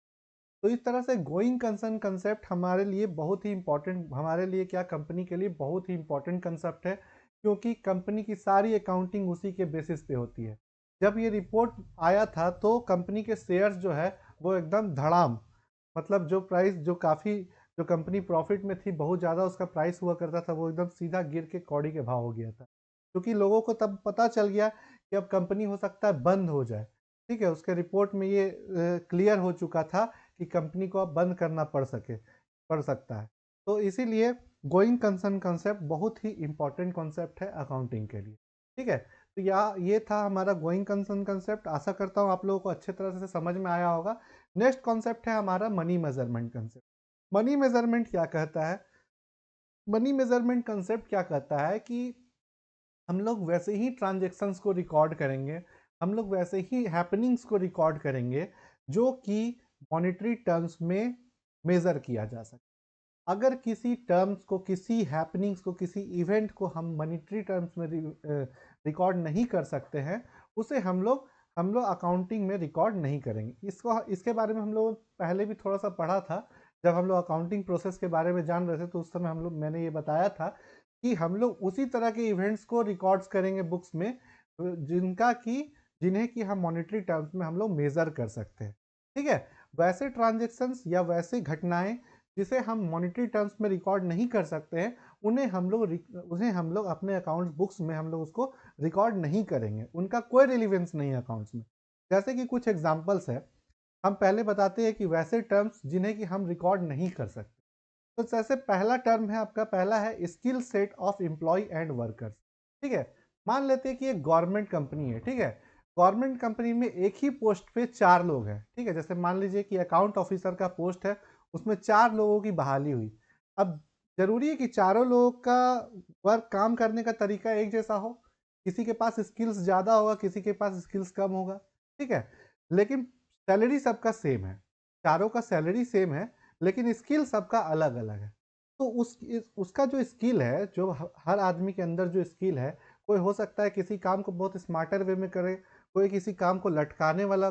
तो इस तरह से गोइंग कंसर्न कंसेप्ट हमारे लिए बहुत ही इंपॉर्टेंट, हमारे लिए क्या, कंपनी के लिए बहुत ही इंपॉर्टेंट कंसेप्ट है, क्योंकि कंपनी की सारी अकाउंटिंग उसी के बेसिस पे होती है। जब ये रिपोर्ट आया था तो कंपनी के शेयर्स जो है वो एकदम धड़ाम, मतलब जो प्राइस जो काफ़ी, जो कंपनी प्रॉफिट में थी बहुत ज़्यादा उसका प्राइस हुआ करता था, वो एकदम सीधा गिर के कौड़ी के भाव हो गया था, क्योंकि लोगों को तब पता चल गया कि अब कंपनी हो सकता है बंद हो जाए। ठीक है, उसके रिपोर्ट में ये क्लियर हो चुका था कि कंपनी को अब बंद करना पड़ सकता है। तो इसीलिए गोइंग कंसर्न कंसेप्ट बहुत ही इंपॉर्टेंट कॉन्सेप्ट है अकाउंटिंग के लिए। ठीक है, तो ये था हमारा गोइंग कंसर्न कंसेप्ट। आशा करता हूँ आप लोगों को अच्छे तरह से समझ में आया होगा। नेक्स्ट कॉन्सेप्ट है हमारा money measurement concept. Money measurement क्या कहता है? मनी मेजरमेंट कंसेप्ट क्या कहता है कि हम लोग वैसे ही ट्रांजेक्शन्स को रिकॉर्ड करेंगे, हम लोग वैसे ही हैपनिंग्स को रिकॉर्ड करेंगे जो कि मॉनेटरी टर्म्स में मेज़र किया जा सके। अगर किसी टर्म्स को, किसी हैपनिंग्स को, किसी इवेंट को हम मॉनेटरी टर्म्स में रिकॉर्ड नहीं कर सकते हैं, उसे हम लोग अकाउंटिंग में रिकॉर्ड नहीं करेंगे। इसके बारे में हम लोग पहले भी थोड़ा सा पढ़ा था। जब हम लोग अकाउंटिंग प्रोसेस के बारे में जान रहे थे तो उस समय मैंने ये बताया था कि हम लोग उसी तरह के इवेंट्स को रिकॉर्ड्स करेंगे बुक्स में जिन्हें कि हम मॉनेटरी टर्म्स में हम लोग मेज़र कर सकते हैं। ठीक है, वैसे ट्रांजेक्शन्स या वैसे घटनाएं जिसे हम मॉनेटरी टर्म्स में रिकॉर्ड नहीं कर सकते हैं, उन्हें हम लोग अपने अकाउंट्स बुक्स में हम लोग उसको रिकॉर्ड नहीं करेंगे, उनका कोई रिलीवेंस नहीं है अकाउंट्स में। जैसे कि कुछ एग्जांपल्स है, हम पहले बताते हैं कि वैसे टर्म्स जिन्हें कि हम रिकॉर्ड नहीं कर सकते। तो जैसे पहला टर्म है आपका, पहला है skill set of employ and workers. ठीक है, मान लेते हैं कि एक गवर्नमेंट कंपनी है। ठीक है, गवर्नमेंट कंपनी में एक ही पोस्ट पे 4 लोग हैं। ठीक है, जैसे मान लीजिए कि अकाउंट ऑफिसर का पोस्ट है, उसमें 4 लोगों की बहाली हुई। अब जरूरी है कि चारों लोगों का वर्क, काम करने का तरीका एक जैसा हो? किसी के पास स्किल्स ज़्यादा होगा, किसी के पास स्किल्स कम होगा। ठीक है, लेकिन सैलरी सबका सेम है, चारों का सैलरी सेम है, लेकिन स्किल सबका अलग अलग है। तो उसका जो स्किल है, जो हर आदमी के अंदर जो स्किल है, कोई हो सकता है किसी काम को बहुत स्मार्टर वे में करे, कोई किसी काम को लटकाने वाला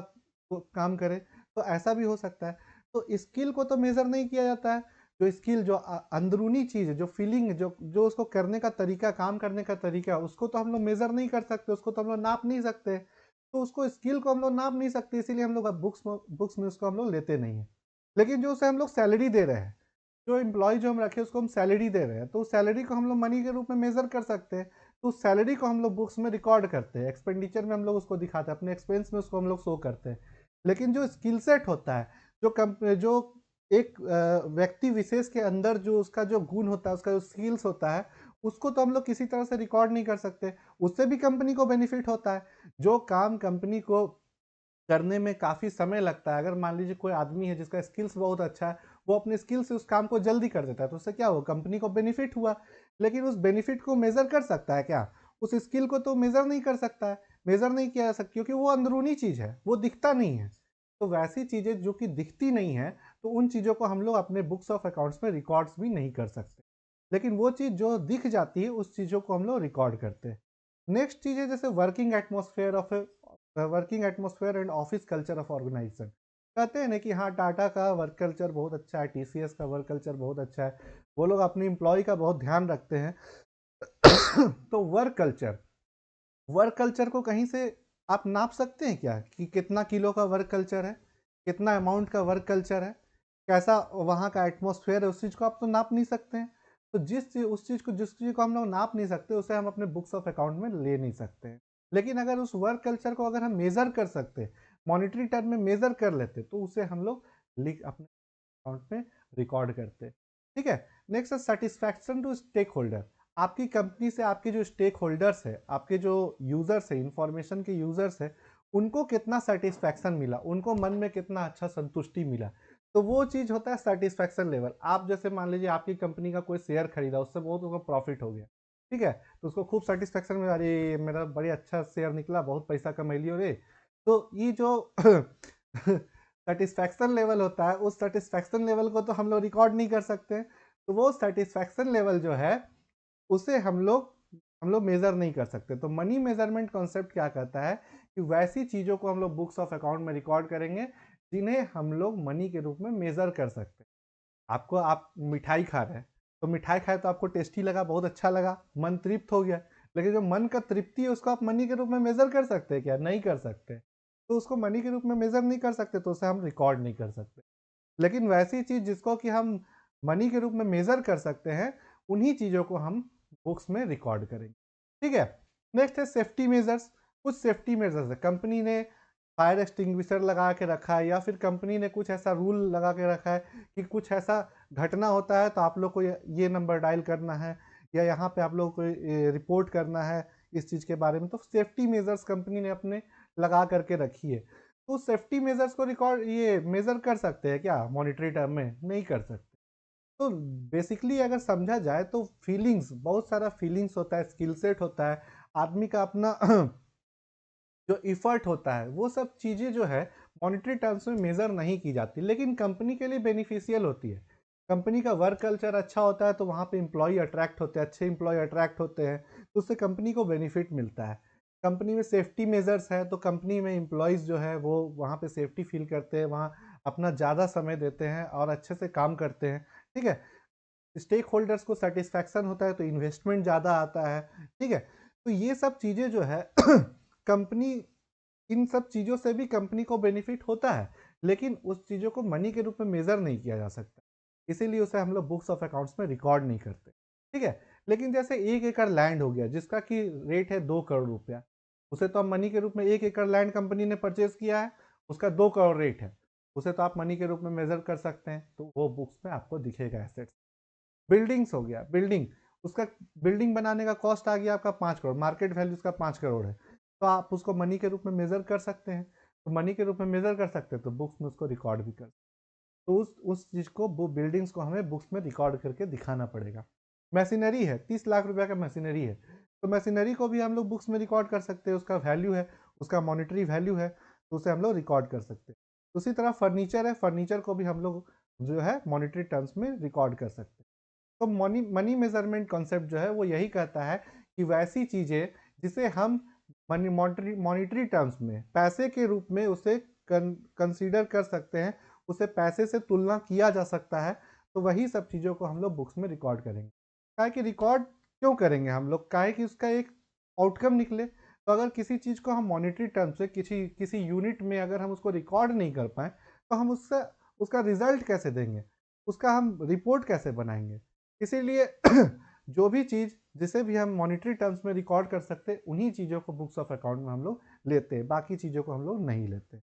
काम करे, तो ऐसा भी हो सकता है। तो स्किल को तो मेज़र नहीं किया जाता है। जो स्किल, जो अंदरूनी चीज़ है, जो फीलिंग, जो उसको करने का तरीका, काम करने का तरीका, उसको तो हम लोग मेज़र नहीं कर सकते, उसको तो हम लोग नाप नहीं सकते। तो उसको, स्किल को हम लोग नाप नहीं सकते, इसीलिए हम लोग अब बुक्स में उसको हम लोग लेते नहीं हैं। लेकिन जो उसे हम लोग सैलरी दे रहे हैं, जो एम्प्लॉय जो हम रखे उसको हम सैलरी दे रहे हैं, तो उस सैलरी को हम लोग मनी के रूप में मेजर कर सकते हैं। तो उस सैलरी को हम लोग बुक्स में रिकॉर्ड करते हैं, एक्सपेंडिचर में हम लोग उसको दिखाते हैं, अपने एक्सपेंस में उसको हम लोग शो करते हैं। लेकिन जो स्किल सेट होता है, जो एक व्यक्ति विशेष के अंदर जो उसका जो गुण होता है, उसका जो स्किल्स होता है, उसको तो हम लोग किसी तरह से रिकॉर्ड नहीं कर सकते। उससे भी कंपनी को बेनिफिट होता है। जो काम कंपनी को करने में काफ़ी समय लगता है, अगर मान लीजिए कोई आदमी है जिसका स्किल्स बहुत अच्छा है, वो अपने स्किल से उस काम को जल्दी कर देता है, तो उससे क्या हुआ, कंपनी को बेनिफिट हुआ। लेकिन उस बेनिफिट को मेज़र कर सकता है क्या? उस स्किल को तो मेज़र नहीं कर सकता है, मेज़र नहीं किया जा सकता, क्योंकि वो अंदरूनी चीज़ है, वो दिखता नहीं है। तो वैसी चीज़ें जो कि दिखती नहीं है, तो उन चीज़ों को हम लोग अपने बुक्स ऑफ अकाउंट्स में रिकॉर्ड्स भी नहीं कर सकते। लेकिन वो चीज़ जो दिख जाती है, उस चीज़ों को हम लोग रिकॉर्ड करते हैं। नेक्स्ट चीज़ है जैसे working atmosphere and office culture of organisation. कहते हैं ना कि हाँ, टाटा का वर्क कल्चर बहुत अच्छा है, टीसीएस का वर्क कल्चर बहुत अच्छा है, वो लोग अपने एम्प्लॉय का बहुत ध्यान रखते हैं। तो वर्क कल्चर को कहीं से आप नाप सकते हैं क्या, कि कितना किलो का वर्क कल्चर है, कितना अमाउंट का वर्क कल्चर है, कैसा वहाँ का एटमॉस्फेयर है, उस चीज़ को आप तो नाप नहीं सकते हैं। तो जिस चीज़ को हम लोग नाप नहीं सकते, उसे हम अपने बुक्स ऑफ अकाउंट में ले नहीं सकते हैं। लेकिन अगर उस वर्क कल्चर को अगर हम मेज़र कर सकते, मॉनिटरी टर्म में मेज़र कर लेते, तो उसे हम लोग लिख अपने अकाउंट में रिकॉर्ड करते। ठीक है, नेक्स्ट है सेटिस्फैक्शन टू स्टेक होल्डर। आपकी कंपनी से आपके जो स्टेक होल्डर्स है, आपके जो यूजर्स है, इंफॉर्मेशन के यूजर्स है, उनको कितना सेटिस्फैक्शन मिला, उनको मन में कितना अच्छा संतुष्टि मिला, तो वो चीज़ होता है सेटिस्फैक्शन लेवल। आप जैसे मान लीजिए आपकी कंपनी का कोई शेयर खरीदा, उससे बहुत उसको प्रॉफिट हो गया, ठीक है, तो उसको खूब सेटिस्फैक्शन मिला, अरे मेरा बड़ी अच्छा शेयर निकला, बहुत पैसा कमा लियो रे। तो ये जो सेटिस्फैक्शन लेवल होता है, उस सेटिस्फैक्शन लेवल को तो हम लोग रिकॉर्ड नहीं कर सकते। तो वो सेटिस्फैक्शन लेवल जो है उसे हम लोग मेजर नहीं कर सकते। तो मनी मेजरमेंट कॉन्सेप्ट क्या कहता है कि वैसी चीज़ों को हम लोग बुक्स ऑफ अकाउंट में रिकॉर्ड करेंगे जिन्हें हम लोग मनी के रूप में मेजर कर सकते हैं। आपको, आप मिठाई खा रहे हैं, तो मिठाई खाए तो आपको टेस्टी लगा, बहुत अच्छा लगा, मन तृप्त हो गया, लेकिन जो मन का तृप्ति है उसको आप मनी के रूप में मेजर कर सकते हैं क्या? नहीं कर सकते। तो उसको मनी के रूप में मेजर नहीं कर सकते, तो उसे हम रिकॉर्ड नहीं कर सकते। लेकिन वैसी चीज़ जिसको कि हम मनी के रूप में मेजर कर सकते हैं, उन्हीं चीज़ों को हम बुक्स में रिकॉर्ड करेंगे। ठीक है। नेक्स्ट है सेफ्टी मेजर्स। कुछ सेफ्टी मेजर्स है, कंपनी ने फायर एक्सटिंग्विशर लगा के रखा है, या फिर कंपनी ने कुछ ऐसा रूल लगा के रखा है कि कुछ ऐसा घटना होता है तो आप लोग को ये नंबर डायल करना है, या यहाँ पे आप लोग को रिपोर्ट करना है इस चीज़ के बारे में। तो सेफ्टी मेजर्स कंपनी ने अपने लगा करके रखी है। तो सेफ्टी मेजर्स को रिकॉर्ड ये मेजर कर सकते हैं क्या मॉनिटरी टर्म में? नहीं कर सकते। तो बेसिकली अगर समझा जाए तो फीलिंग्स, बहुत सारा फीलिंग्स होता है, स्किल सेट होता है, आदमी का अपना जो इफर्ट होता है, वो सब चीज़ें जो है मॉनिटरी टर्म्स में मेजर नहीं की जाती, लेकिन कंपनी के लिए बेनिफिशियल होती है। कंपनी का वर्क कल्चर अच्छा होता है तो वहाँ पे एम्प्लॉय अट्रैक्ट होते हैं, अच्छे एम्प्लॉय अट्रैक्ट होते हैं, तो उससे कंपनी को बेनिफिट मिलता है। कंपनी में सेफ्टी मेजर्स है तो कंपनी में एम्प्लॉयज़ जो है वो वहाँ पे सेफ्टी फील करते हैं, वहाँ अपना ज़्यादा समय देते हैं और अच्छे से काम करते हैं। ठीक है। स्टेक होल्डर्स को सेटिस्फैक्शन होता है तो इन्वेस्टमेंट ज़्यादा आता है। ठीक है। तो ये सब चीज़ें जो है कंपनी, इन सब चीज़ों से भी कंपनी को बेनिफिट होता है, लेकिन उस चीज़ों को मनी के रूप में मेजर नहीं किया जा सकता, इसीलिए उसे हम लोग बुक्स ऑफ अकाउंट्स में रिकॉर्ड नहीं करते। ठीक है। लेकिन जैसे 1 एकड़ लैंड हो गया जिसका कि रेट है 2 करोड़ रुपया, उसे तो आप मनी के रूप में, 1 एकड़ लैंड कंपनी ने परचेज किया है, उसका 2 करोड़ रेट है, उसे तो आप मनी के रूप में मेजर कर सकते हैं, तो वो बुक्स में आपको दिखेगा एसेट्स। बिल्डिंग्स हो गया, बिल्डिंग, उसका बिल्डिंग बनाने का कॉस्ट आ गया आपका 5 करोड़, मार्केट वैल्यू उसका 5 करोड़ है, तो आप उसको मनी के रूप में मेजर कर सकते हैं। तो मनी के रूप में मेजर कर सकते हैं तो बुक्स में उसको रिकॉर्ड भी कर, तो उस चीज़ को, वो बिल्डिंग्स को हमें बुक्स में रिकॉर्ड करके दिखाना पड़ेगा। मशीनरी है, 30 लाख रुपया का मशीनरी है, तो मशीनरी को भी हम लोग बुक्स में रिकॉर्ड कर सकते हैं, उसका वैल्यू है, उसका मॉनिटरी वैल्यू है, तो उसे हम लोग रिकॉर्ड कर सकते हैं। उसी तरह फर्नीचर है, फर्नीचर को भी हम लोग जो है मॉनिटरी टर्म्स में रिकॉर्ड कर सकते हैं। तो मनी मनी मेजरमेंट कॉन्सेप्ट जो है वो यही कहता है कि वैसी चीज़ें जिसे हम मनी मॉनिटरी टर्म्स में पैसे के रूप में उसे कंसीडर कर सकते हैं, उसे पैसे से तुलना किया जा सकता है, तो वही सब चीज़ों को हम लोग बुक्स में रिकॉर्ड करेंगे। काहे कि रिकॉर्ड क्यों करेंगे हम लोग? काहे कि उसका एक आउटकम निकले। तो अगर किसी चीज़ को हम मॉनिटरी टर्म से किसी किसी यूनिट में अगर हम उसको रिकॉर्ड नहीं कर पाए, तो हम उससे उसका रिजल्ट कैसे देंगे, उसका हम रिपोर्ट कैसे बनाएंगे? इसीलिए जो भी चीज़ जिसे भी हम मॉनिटरी टर्म्स में रिकॉर्ड कर सकते हैं, उन्हीं चीज़ों को बुक्स ऑफ अकाउंट में हम लोग लेते हैं, बाकी चीज़ों को हम लोग नहीं लेते।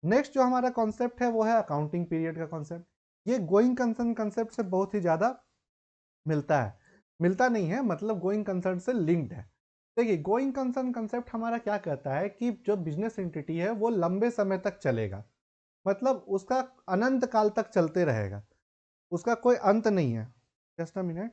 नेक्स्ट जो हमारा कॉन्सेप्ट है वो है अकाउंटिंग पीरियड का कॉन्सेप्ट। ये गोइंग कंसर्न कॉन्सेप्ट से बहुत ही ज़्यादा मिलता है, मिलता नहीं है, मतलब गोइंग कंसर्न से लिंक्ड है। देखिए, गोइंग कंसर्न कॉन्सेप्ट हमारा क्या कहता है कि जो बिजनेस एंटिटी है वो लंबे समय तक चलेगा, मतलब उसका अनंत काल तक चलते रहेगा, उसका कोई अंत नहीं है। Just a minute.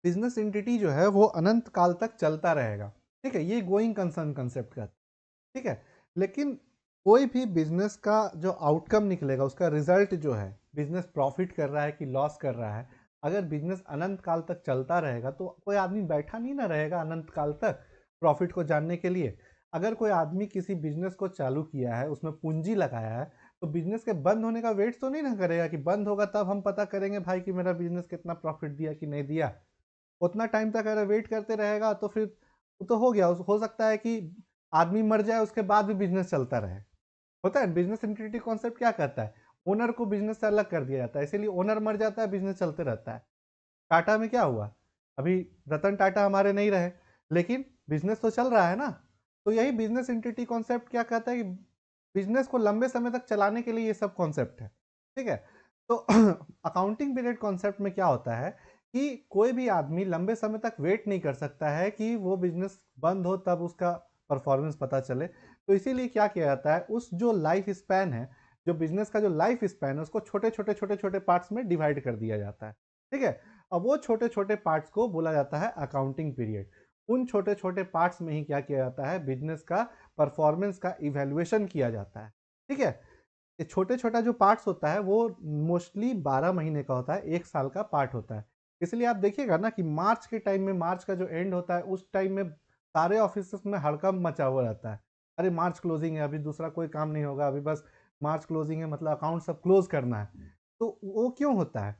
Business entity जो है वो अनंत काल तक चलता रहेगा। ठीक है, ये गोइंग कंसर्न कंसेप्ट का। ठीक है। लेकिन कोई भी बिजनेस का जो आउटकम निकलेगा, उसका रिजल्ट जो है, बिजनेस प्रॉफिट कर रहा है कि लॉस कर रहा है, अगर बिजनेस अनंत काल तक चलता रहेगा तो कोई आदमी बैठा नहीं ना रहेगा अनंत काल तक प्रॉफिट को जानने के लिए। अगर कोई आदमी किसी बिजनेस को चालू किया है, उसमें पूंजी लगाया है, तो बिजनेस के बंद होने का वेट तो नहीं ना करेगा कि बंद होगा तब हम पता करेंगे भाई कि मेरा बिजनेस कितना प्रॉफिट दिया कि नहीं दिया। उतना टाइम तक अगर वेट करते रहेगा तो फिर तो हो गया, हो सकता है कि आदमी मर जाए उसके बाद भी बिजनेस चलता रहे। होता है, बिजनेस इंटीग्रिटी कॉन्सेप्ट क्या कहता है, ओनर को बिजनेस से अलग कर दिया जाता है, इसीलिए ओनर मर जाता है, बिजनेस चलते रहता है। टाटा में क्या हुआ, अभी रतन टाटा हमारे नहीं रहे, लेकिन बिजनेस तो चल रहा है ना। तो यही बिजनेस इंटिटी कॉन्सेप्ट क्या कहता है कि बिजनेस को लंबे समय तक चलाने के लिए ये सब कॉन्सेप्ट है, ठीक है। तो अकाउंटिंग पीरियड कॉन्सेप्ट में क्या होता है कि कोई भी आदमी लंबे समय तक वेट नहीं कर सकता है कि वो बिजनेस बंद हो तब उसका परफॉर्मेंस पता चले। तो इसीलिए क्या किया जाता है, उस जो लाइफ स्पैन है, जो बिजनेस का जो लाइफ स्पैन है, उसको छोटे छोटे छोटे छोटे पार्ट्स में डिवाइड कर दिया जाता है, ठीक है। अब वो छोटे छोटे पार्ट्स को बोला जाता है अकाउंटिंग पीरियड। उन छोटे छोटे पार्ट्स में ही क्या किया जाता है, बिजनेस का परफॉर्मेंस का इवैल्यूएशन किया जाता है, ठीक है। ये छोटे छोटा जो पार्ट्स होता है वो मोस्टली 12 महीने का होता है, 1 साल का पार्ट होता है। इसलिए आप देखिएगा ना कि मार्च के टाइम में, मार्च का जो एंड होता है उस टाइम में सारे ऑफिस में हड़कंप मचा हुआ रहता है। अरे मार्च क्लोजिंग है, अभी दूसरा कोई काम नहीं होगा, अभी बस मार्च क्लोजिंग है, मतलब अकाउंट सब क्लोज करना है। तो वो क्यों होता है?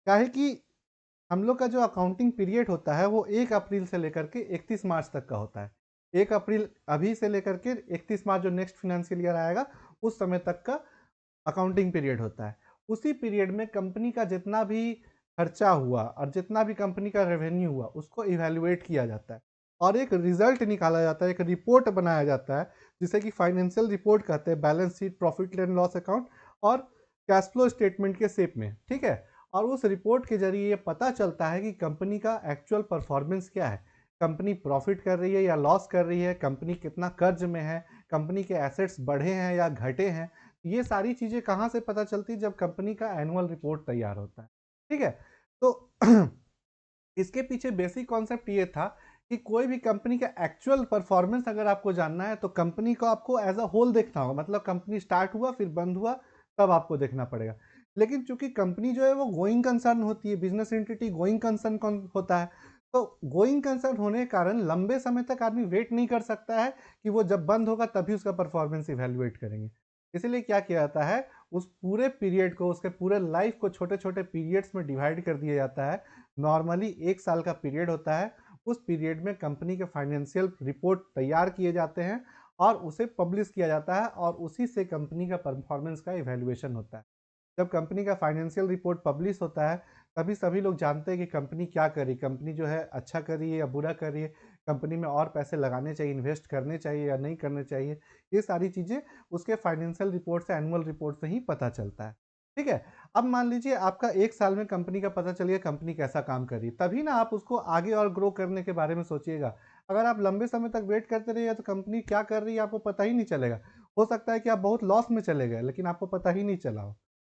क्या है कि हम लोग का जो अकाउंटिंग पीरियड होता है वो 1 अप्रैल से लेकर के 31 मार्च तक का होता है। 1 अप्रैल अभी से लेकर के 31 मार्च जो नेक्स्ट फिनेंशियल ईयर आएगा उस समय तक का अकाउंटिंग पीरियड होता है। उसी पीरियड में कंपनी का जितना भी खर्चा हुआ और जितना भी कंपनी का रेवेन्यू हुआ उसको इवैल्यूएट किया जाता है और एक रिजल्ट निकाला जाता है, एक रिपोर्ट बनाया जाता है जिसे कि फाइनेंशियल रिपोर्ट कहते हैं, balance sheet, profit and loss account और कैश फ्लो स्टेटमेंट के शेप में, ठीक है। और उस रिपोर्ट के जरिए ये पता चलता है कि कंपनी का एक्चुअल परफॉर्मेंस क्या है, कंपनी प्रॉफिट कर रही है या लॉस कर रही है, कंपनी कितना कर्ज में है, कंपनी के एसेट्स बढ़े हैं या घटे हैं। ये सारी चीज़ें कहाँ से पता चलती, जब कंपनी का एनुअल रिपोर्ट तैयार होता है, ठीक है। तो इसके पीछे बेसिक कॉन्सेप्ट ये था कि कोई भी कंपनी का एक्चुअल परफॉर्मेंस अगर आपको जानना है तो कंपनी को आपको एज अ होल देखना होगा, मतलब कंपनी स्टार्ट हुआ फिर बंद हुआ तब आपको देखना पड़ेगा। लेकिन चूंकि कंपनी जो है वो गोइंग कंसर्न होती है, बिजनेस एंटिटी गोइंग कंसर्न होता है, तो गोइंग कंसर्न होने के कारण लंबे समय तक आदमी वेट नहीं कर सकता है कि वो जब बंद होगा तभी उसका परफॉर्मेंस इवेल्युएट करेंगे। इसलिए क्या किया जाता है, उस पूरे पीरियड को, उसके पूरे लाइफ को छोटे छोटे पीरियड्स में डिवाइड कर दिया जाता है। नॉर्मली 1 साल का पीरियड होता है। उस पीरियड में कंपनी के फाइनेंशियल रिपोर्ट तैयार किए जाते हैं और उसे पब्लिश किया जाता है और उसी से कंपनी का परफॉर्मेंस का इवैल्यूएशन होता है। जब कंपनी का फाइनेंशियल रिपोर्ट पब्लिश होता है तभी सभी लोग जानते हैं कि कंपनी क्या कर रही, कंपनी जो है अच्छा कर रही है या बुरा कर रही है, कंपनी में और पैसे लगाने चाहिए, इन्वेस्ट करने चाहिए या नहीं करने चाहिए। ये सारी चीज़ें उसके फाइनेंशियल रिपोर्ट से, एनुअल रिपोर्ट से ही पता चलता है, ठीक है। अब मान लीजिए आपका 1 साल में कंपनी का पता चलिए कंपनी कैसा काम कर रही है, तभी ना आप उसको आगे और ग्रो करने के बारे में सोचिएगा। अगर आप लंबे समय तक वेट करते रहिए तो कंपनी क्या कर रही है आपको पता ही नहीं चलेगा। हो सकता है कि आप बहुत लॉस में चले गए लेकिन आपको पता ही नहीं चला हो।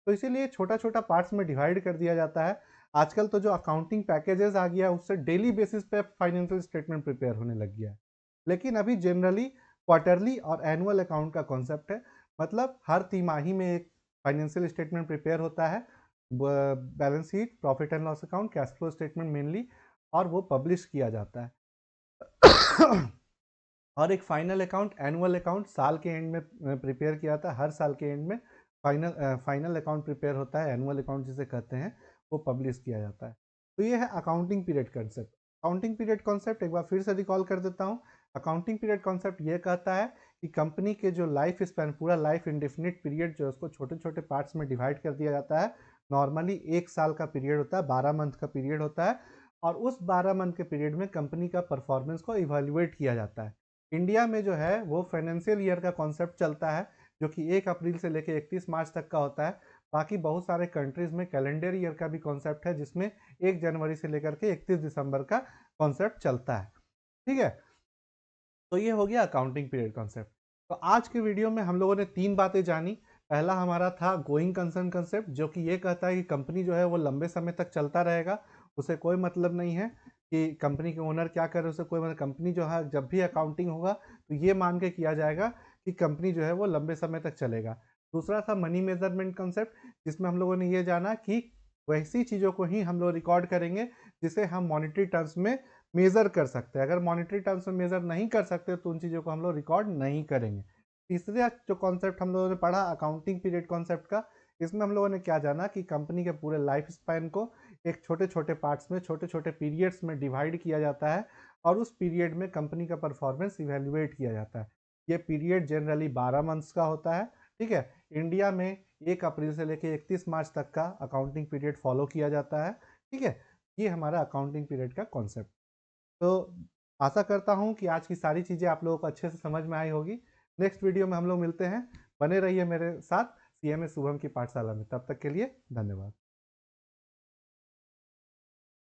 तो इसीलिए छोटा छोटा पार्ट्स में डिवाइड कर दिया जाता है। आजकल तो जो अकाउंटिंग पैकेजेस आ गया उससे डेली बेसिस पे फाइनेंशियल स्टेटमेंट प्रिपेयर होने लग गया है। लेकिन अभी जनरली क्वार्टरली और एनुअल अकाउंट का कॉन्सेप्ट है, मतलब हर तिमाही में एक फाइनेंशियल स्टेटमेंट प्रिपेयर होता है, balance sheet, profit and loss account, cash flow statement mainly, और वो पब्लिश किया जाता है। और एक फाइनल अकाउंट, एनुअल अकाउंट साल के एंड में प्रिपेयर किया जाता है। हर साल के एंड में फाइनल अकाउंट प्रिपेयर होता है, एनुअल अकाउंट जिसे कहते हैं, वो पब्लिश किया जाता है। तो ये है accounting period concept. Accounting period concept एक बार फिर से रिकॉल कर देता हूँ। अकाउंटिंग पीरियड कॉन्सेप्ट ये कहता है कि कंपनी के जो लाइफ स्पैन, पूरा लाइफ इंडेफिनिट पीरियड जो है उसको छोटे छोटे पार्ट्स में डिवाइड कर दिया जाता है। नॉर्मली 1 साल का पीरियड होता है, 12 मंथ का पीरियड होता है, और उस 12 मंथ के पीरियड में कंपनी का परफॉर्मेंस को इवेल्युएट किया जाता है। इंडिया में जो है वो फाइनेंशियल ईयर का कॉन्सेप्ट चलता है जो कि 1 अप्रैल से लेकर 31 मार्च तक का होता है। बाकी बहुत सारे कंट्रीज में कैलेंडर ईयर का भी कॉन्सेप्ट है जिसमें 1 जनवरी से लेकर के 31 दिसंबर का कॉन्सेप्ट चलता है, ठीक है। तो ये हो गया अकाउंटिंग पीरियड कॉन्सेप्ट। तो आज के वीडियो में हम लोगों ने 3 बातें जानी। पहला हमारा था गोइंग कंसर्न कंसेप्ट, जो कि ये कहता है कि कंपनी जो है वो लंबे समय तक चलता रहेगा, उसे कोई मतलब नहीं है कि कंपनी के ओनर क्या कर रहे हैं, उसे कोई मतलब, कंपनी जो है जब भी अकाउंटिंग होगा तो ये मान के किया जाएगा कि कंपनी जो है वो लंबे समय तक चलेगा। दूसरा था मनी मेजरमेंट कंसेप्ट, जिसमें हम लोगों ने ये जाना कि वैसी चीज़ों को ही हम लोग रिकॉर्ड करेंगे जिसे हम मॉनिटरी टर्म्स में मेज़र कर सकते हैं। अगर मॉनिटरी टर्म्स में मेज़र नहीं कर सकते तो उन चीज़ों को हम लोग रिकॉर्ड नहीं करेंगे। तीसरा जो कॉन्सेप्ट हम लोगों ने पढ़ा अकाउंटिंग पीरियड कॉन्सेप्ट का, इसमें हम लोगों ने क्या जाना कि कंपनी के पूरे लाइफ स्पैन को एक छोटे छोटे पार्ट्स में, छोटे छोटे पीरियड्स में डिवाइड किया जाता है और उस पीरियड में कंपनी का परफॉर्मेंस इवेल्युएट किया जाता है। ये पीरियड जनरली 12 मंथ्स का होता है, ठीक है। इंडिया में 1 अप्रैल से लेकर 31 मार्च तक का अकाउंटिंग पीरियड फॉलो किया जाता है, ठीक है। ये हमारा अकाउंटिंग पीरियड का कॉन्सेप्ट। तो आशा करता हूँ कि आज की सारी चीज़ें आप लोगों को अच्छे से समझ में आई होगी। नेक्स्ट वीडियो में हम लोग मिलते हैं। बने रहिए मेरे साथ CMA शुभम की पाठशाला में। तब तक के लिए धन्यवाद।